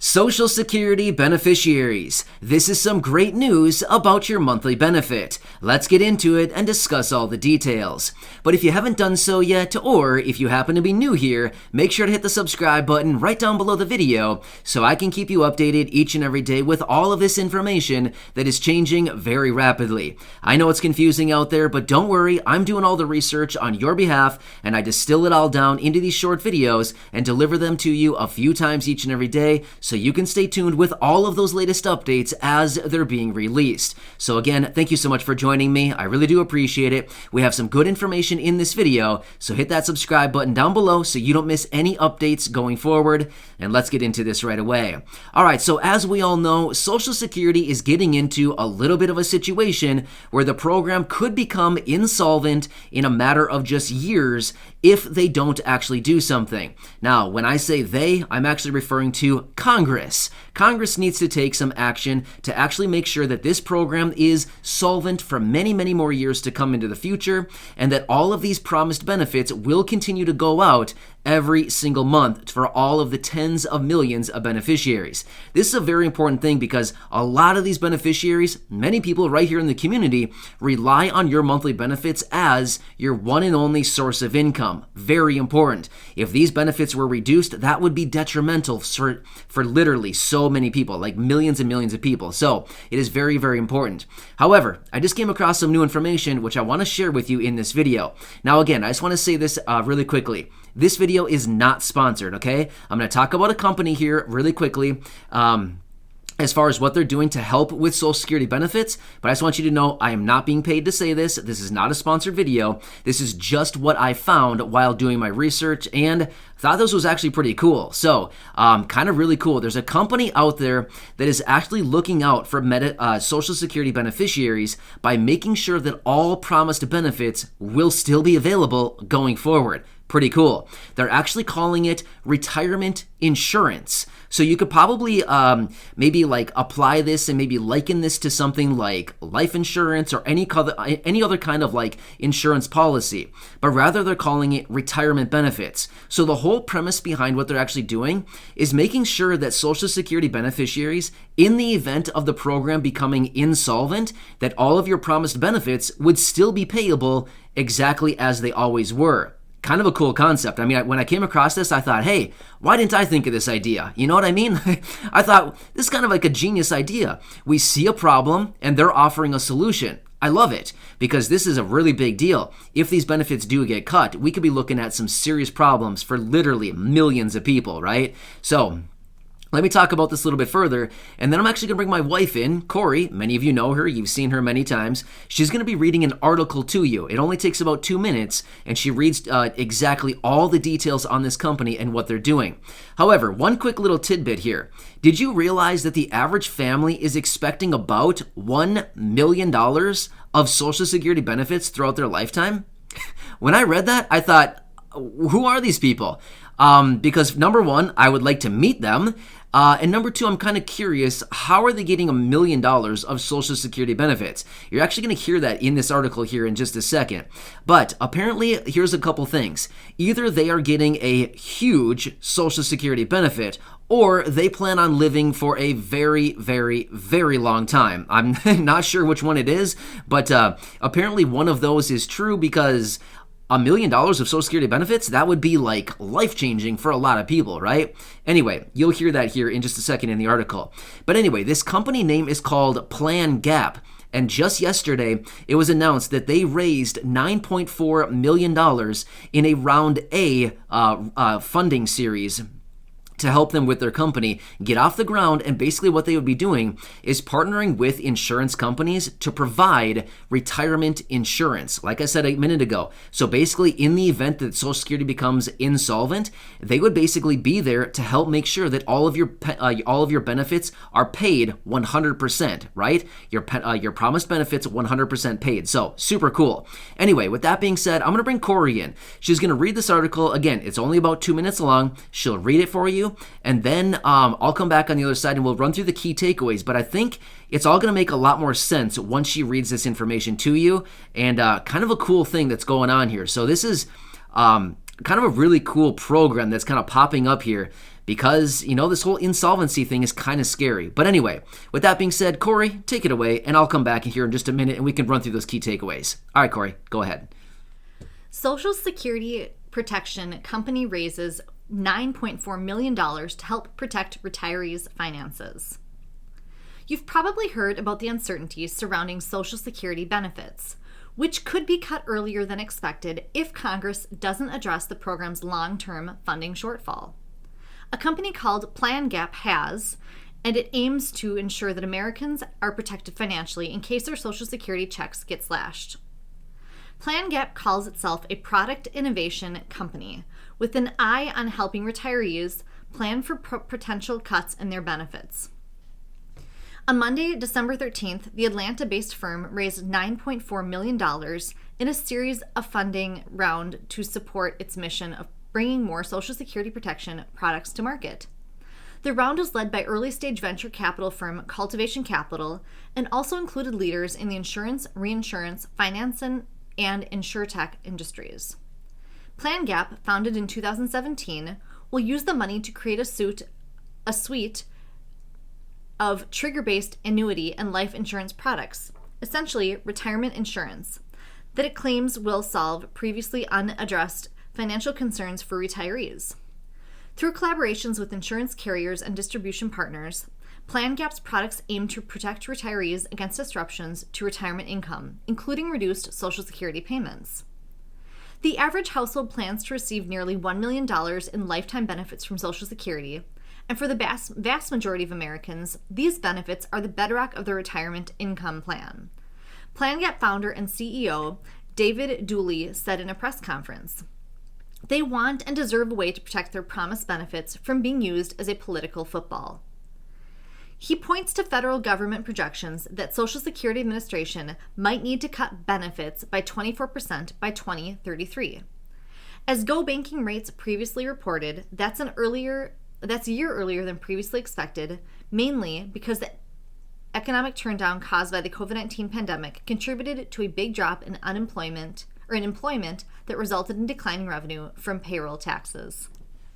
Social Security beneficiaries. This is some great news about your monthly benefit. Let's get into it and discuss all the details. But if you haven't done so yet, or if you happen to be new here, make sure to hit the subscribe button right down below the video so I can keep you updated each and every day with all of this information that is changing very rapidly. I know it's confusing out there, but don't worry, I'm doing all the research on your behalf and I distill it all down into these short videos and deliver them to you a few times each and every day, so you can stay tuned with all of those latest updates as they're being released. So again, thank you so much for joining me. I really do appreciate it. We have some good information in this video, so hit that subscribe button down below so you don't miss any updates going forward. And let's get into this right away. All right, so as we all know, Social Security is getting into a little bit of a situation where the program could become insolvent in a matter of just years if they don't actually do something. Now, when I say they, I'm actually referring to Congress. Congress needs to take some action to actually make sure that this program is solvent for many, many more years to come into the future, and that all of these promised benefits will continue to go out every single month for all of the tens of millions of beneficiaries. This is a very important thing because a lot of these beneficiaries, many people right here in the community, rely on your monthly benefits as your one and only source of income. Very important. If these benefits were reduced, that would be detrimental for literally so many people, like millions and millions of people. So it is very, very important. However, I just came across some new information which I want to share with you in this video. Now again, I just want to say this really quickly. This video is not sponsored, okay? I'm going to talk about a company here really quickly as far as what they're doing to help with Social Security benefits, but I just want you to know I am not being paid to say this. This is not a sponsored video. This is just what I found while doing my research and thought this was actually pretty cool. So, kind of really cool. There's a company out there that is actually looking out for Social Security beneficiaries by making sure that all promised benefits will still be available going forward. Pretty cool. They're actually calling it retirement insurance. So you could probably maybe like apply this and maybe liken this to something like life insurance or any other kind of like insurance policy. But rather they're calling it retirement benefits. So the whole premise behind what they're actually doing is making sure that Social Security beneficiaries, in the event of the program becoming insolvent, that all of your promised benefits would still be payable exactly as they always were. Kind of a cool concept. I mean, when I came across this, I thought, hey, why didn't I think of this idea? You know what I mean? I thought, this is kind of like a genius idea. We see a problem and they're offering a solution. I love it because this is a really big deal. If these benefits do get cut, we could be looking at some serious problems for literally millions of people, right? So let me talk about this a little bit further, and then I'm actually going to bring my wife in, Corey. Many of you know her. You've seen her many times. She's going to be reading an article to you. It only takes about 2 minutes, and she reads exactly all the details on this company and what they're doing. However, one quick little tidbit here. Did you realize that the average family is expecting about $1 million of Social Security benefits throughout their lifetime? When I read that, I thought, who are these people? Because number one, I would like to meet them. And number two, I'm kind of curious, how are they getting $1 million of Social Security benefits? You're actually going to hear that in this article here in just a second. But apparently, here's a couple things. Either they are getting a huge Social Security benefit, or they plan on living for a very, very, very long time. I'm not sure which one it is, but apparently one of those is true because $1 million of Social Security benefits, that would be like life-changing for a lot of people, right? Anyway, you'll hear that here in just a second in the article. But anyway, this company name is called Plan Gap. And just yesterday, it was announced that they raised $9.4 million in a Round A funding series to help them with their company get off the ground. And basically what they would be doing is partnering with insurance companies to provide retirement insurance, like I said a minute ago. So basically, in the event that Social Security becomes insolvent, they would basically be there to help make sure that all of your benefits are paid 100%, right? Your promised benefits 100% paid. So super cool. Anyway, with that being said, I'm going to bring Corey in. She's going to read this article. Again, it's only about 2 minutes long. She'll read it for you. And then I'll come back on the other side and we'll run through the key takeaways. But I think it's all going to make a lot more sense once she reads this information to you, and kind of a cool thing that's going on here. So this is kind of a really cool program that's kind of popping up here, because, this whole insolvency thing is kind of scary. But anyway, with that being said, Corey, take it away, and I'll come back here in just a minute and we can run through those key takeaways. All right, Corey, go ahead. Social Security Protection Company raises $9.4 million to help protect retirees' finances. You've probably heard about the uncertainties surrounding Social Security benefits, which could be cut earlier than expected if Congress doesn't address the program's long-term funding shortfall. A company called PlanGap has, and it aims to ensure that Americans are protected financially in case their Social Security checks get slashed. PlanGap calls itself a product innovation company with an eye on helping retirees plan for potential cuts in their benefits. On Monday, December 13th, the Atlanta-based firm raised $9.4 million in a series of funding round to support its mission of bringing more Social Security protection products to market. The round was led by early-stage venture capital firm Cultivation Capital and also included leaders in the insurance, reinsurance, finance, and insurtech industries. PlanGap, founded in 2017, will use the money to create a suite of trigger-based annuity and life insurance products, essentially retirement insurance, that it claims will solve previously unaddressed financial concerns for retirees. Through collaborations with insurance carriers and distribution partners, PlanGap's products aim to protect retirees against disruptions to retirement income, including reduced Social Security payments. The average household plans to receive nearly $1 million in lifetime benefits from Social Security, and for the vast majority of Americans, these benefits are the bedrock of their retirement income plan. PlanGap founder and CEO David Dooley said in a press conference, "They want and deserve a way to protect their promised benefits from being used as a political football." He points to federal government projections that Social Security Administration might need to cut benefits by 24% by 2033. As Go Banking rates previously reported, that's a year earlier than previously expected, mainly because the economic turndown caused by the COVID-19 pandemic contributed to a big drop in employment that resulted in declining revenue from payroll taxes.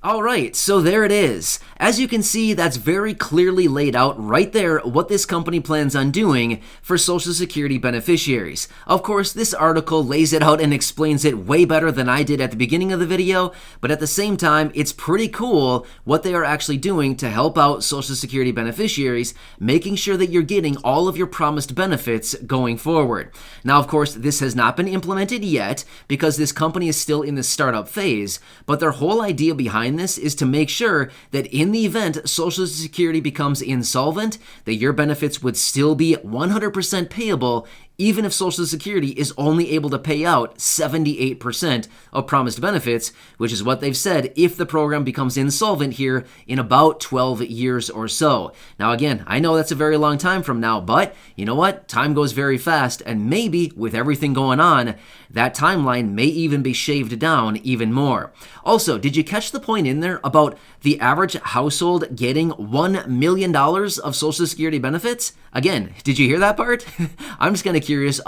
All right, so there it is. As you can see, that's very clearly laid out right there what this company plans on doing for Social Security beneficiaries. Of course, this article lays it out and explains it way better than I did at the beginning of the video, but at the same time, it's pretty cool what they are actually doing to help out Social Security beneficiaries, making sure that you're getting all of your promised benefits going forward. Now, of course, this has not been implemented yet because this company is still in the startup phase, but their whole idea behind this is to make sure that in the event Social Security becomes insolvent, that your benefits would still be 100% payable even if Social Security is only able to pay out 78% of promised benefits, which is what they've said if the program becomes insolvent here in about 12 years or so. Now again, I know that's a very long time from now, but you know what? Time goes very fast, and maybe with everything going on, that timeline may even be shaved down even more. Also, did you catch the point in there about the average household getting $1 million of Social Security benefits? Again, did you hear that part? I'm just kind of curious,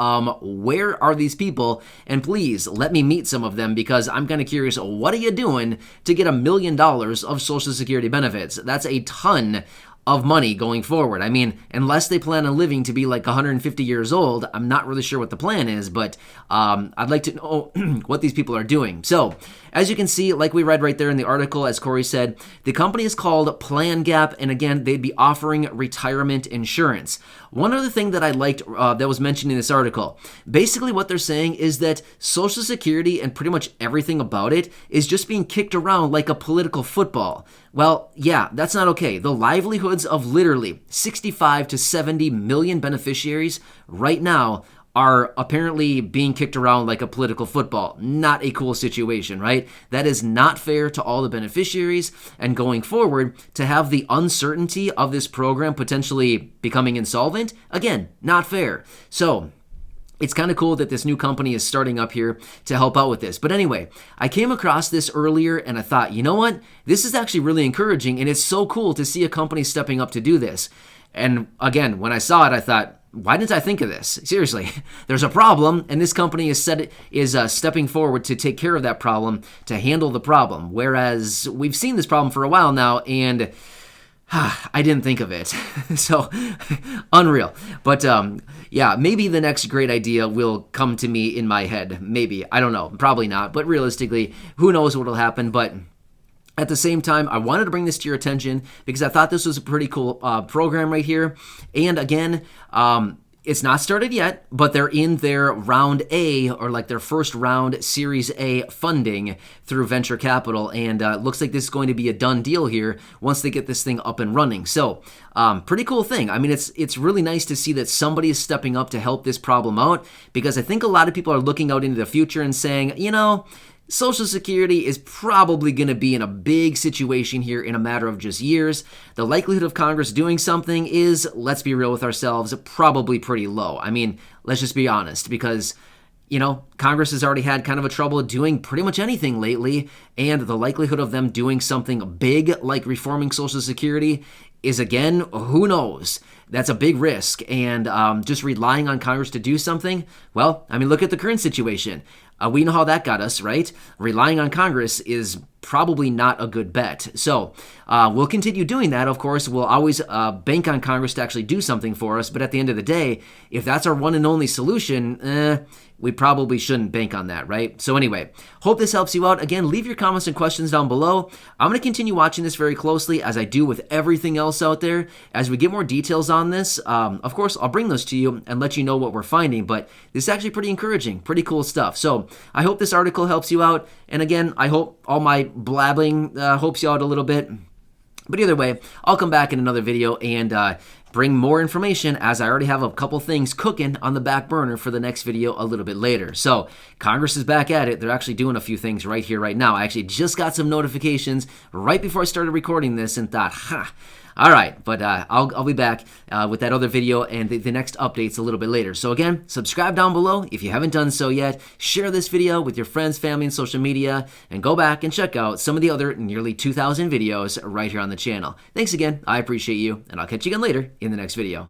where are these people? And please let me meet some of them because I'm kind of curious, what are you doing to get $1 million of Social Security benefits? That's a ton of money going forward. I mean, unless they plan on living to be like 150 years old, I'm not really sure what the plan is, but I'd like to know what these people are doing. So, as you can see, like we read right there in the article, as Corey said, the company is called PlanGap, and again, they'd be offering retirement insurance. One other thing that I liked that was mentioned in this article, basically what they're saying is that Social Security and pretty much everything about it is just being kicked around like a political football. Well, yeah, that's not okay. The livelihoods of literally 65 to 70 million beneficiaries right now are apparently being kicked around like a political football. Not a cool situation, right? That is not fair to all the beneficiaries, and going forward, to have the uncertainty of this program potentially becoming insolvent, again, not fair. So, it's kind of cool that this new company is starting up here to help out with this. But anyway, I came across this earlier and I thought, you know what? This is actually really encouraging, and it's so cool to see a company stepping up to do this. And again, when I saw it, I thought, why didn't I think of this? Seriously, there's a problem, and this company is stepping forward to take care of that problem, to handle the problem. Whereas we've seen this problem for a while now, and I didn't think of it. So, unreal. But yeah, maybe the next great idea will come to me in my head. Maybe. I don't know. Probably not. But realistically, who knows what will happen. But at the same time, I wanted to bring this to your attention because I thought this was a pretty cool program right here. And again, it's not started yet, but they're in their round A, or like their first round Series A funding through venture capital. And looks like this is going to be a done deal here once they get this thing up and running. So pretty cool thing. I mean, it's really nice to see that somebody is stepping up to help this problem out, because I think a lot of people are looking out into the future and saying, you know, Social Security is probably going to be in a big situation here in a matter of just years. The likelihood of Congress doing something is, let's be real with ourselves, probably pretty low. I mean, let's just be honest, because, you know, Congress has already had kind of a trouble doing pretty much anything lately, and the likelihood of them doing something big like reforming Social Security is, again, who knows? That's a big risk, and just relying on Congress to do something, well, I mean, look at the current situation. We know how that got us, right? Relying on Congress is probably not a good bet. So we'll continue doing that. Of course, we'll always bank on Congress to actually do something for us. But at the end of the day, if that's our one and only solution, we probably shouldn't bank on that, right? So anyway, hope this helps you out. Again, leave your comments and questions down below. I'm going to continue watching this very closely, as I do with everything else out there. As we get more details on this, of course, I'll bring those to you and let you know what we're finding. But this is actually pretty encouraging, pretty cool stuff. So I hope this article helps you out. And again, I hope all my blabbing helps you out a little bit. But either way, I'll come back in another video and bring more information, as I already have a couple things cooking on the back burner for the next video a little bit later. So Congress is back at it. They're actually doing a few things right here, right now. I actually just got some notifications right before I started recording this and thought, all right, but I'll be back with that other video and the next updates a little bit later. So again, subscribe down below if you haven't done so yet. Share this video with your friends, family, and social media, and go back and check out some of the other nearly 2,000 videos right here on the channel. Thanks again. I appreciate you, and I'll catch you again later in the next video.